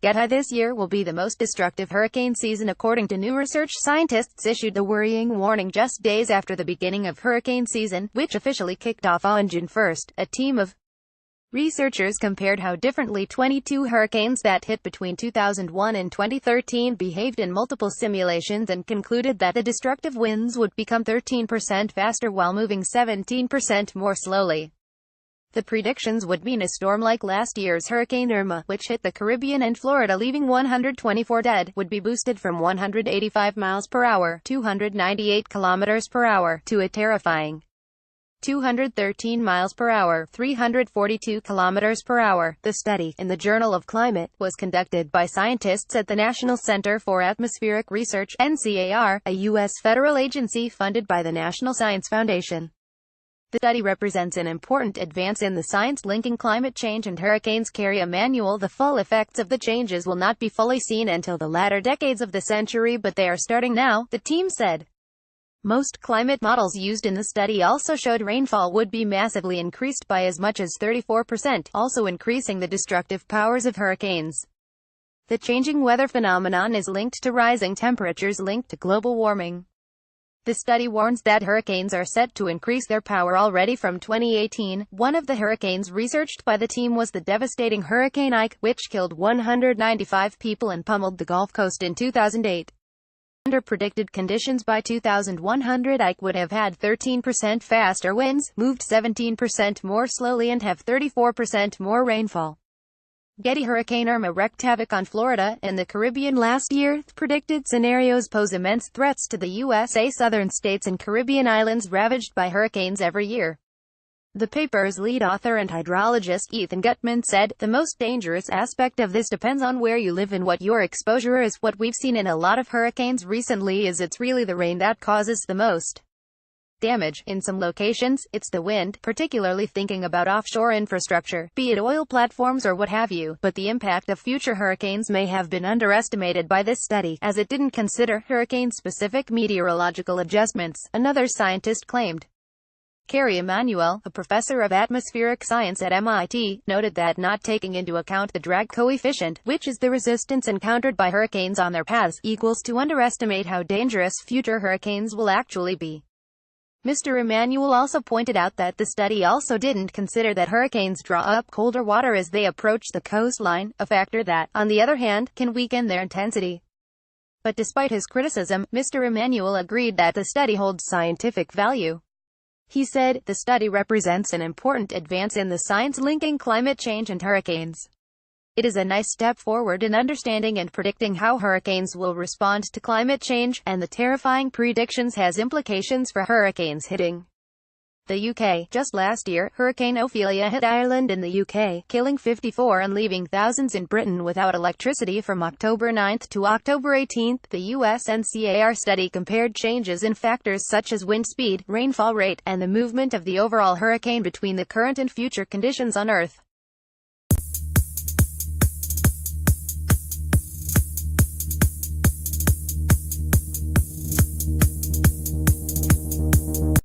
Getty this year will be the most destructive hurricane season according to new research. Scientists issued the worrying warning just days after the beginning of hurricane season, which officially kicked off on June 1. A team of researchers compared how differently 22 hurricanes that hit between 2001 and 2013 behaved in multiple simulations and concluded that the destructive winds would become 13% faster while moving 17% more slowly. The predictions would mean a storm like last year's Hurricane Irma, which hit the Caribbean and Florida leaving 124 dead, would be boosted from 185 miles per hour, 298 kilometers per hour, to a terrifying 213 miles per hour, 342 kilometers per hour. The study, in the Journal of Climate, was conducted by scientists at the National Center for Atmospheric Research, NCAR, a U.S. federal agency funded by the National Science Foundation. The study represents an important advance in the science linking climate change and hurricanes. Kerry Emanuel. The full effects of the changes will not be fully seen until the latter decades of the century, but they are starting now, the team said. Most climate models used in the study also showed rainfall would be massively increased by as much as 34%, also increasing the destructive powers of hurricanes. The changing weather phenomenon is linked to rising temperatures linked to global warming. The study warns that hurricanes are set to increase their power already from 2018. One of the hurricanes researched by the team was the devastating Hurricane Ike, which killed 195 people and pummeled the Gulf Coast in 2008. Under predicted conditions by 2100, Ike would have had 13% faster winds, moved 17% more slowly and have 34% more rainfall. Getty. Hurricane Irma wreaked havoc on Florida and the Caribbean last year. Predicted scenarios pose immense threats to the USA southern states and Caribbean islands ravaged by hurricanes every year. The paper's lead author and hydrologist Ethan Gutman said, "The most dangerous aspect of this depends on where you live and what your exposure is. What we've seen in a lot of hurricanes recently is it's really the rain that causes the most damage. In some locations, it's the wind, particularly thinking about offshore infrastructure, be it oil platforms or what have you, but the impact of future hurricanes may have been underestimated by this study, as it didn't consider hurricane-specific meteorological adjustments," another scientist claimed. Kerry Emanuel, a professor of atmospheric science at MIT, noted that not taking into account the drag coefficient, which is the resistance encountered by hurricanes on their paths, equals to underestimate how dangerous future hurricanes will actually be. Mr. Emanuel also pointed out that the study also didn't consider that hurricanes draw up colder water as they approach the coastline, a factor that, on the other hand, can weaken their intensity. But despite his criticism, Mr. Emanuel agreed that the study holds scientific value. He said, "The study represents an important advance in the science linking climate change and hurricanes. It is a nice step forward in understanding and predicting how hurricanes will respond to climate change, and the terrifying predictions has implications for hurricanes hitting the UK. Just last year, Hurricane Ophelia hit Ireland in the UK, killing 54 and leaving thousands in Britain without electricity from October 9 to October 18. The US NCAR study compared changes in factors such as wind speed, rainfall rate, and the movement of the overall hurricane between the current and future conditions on Earth.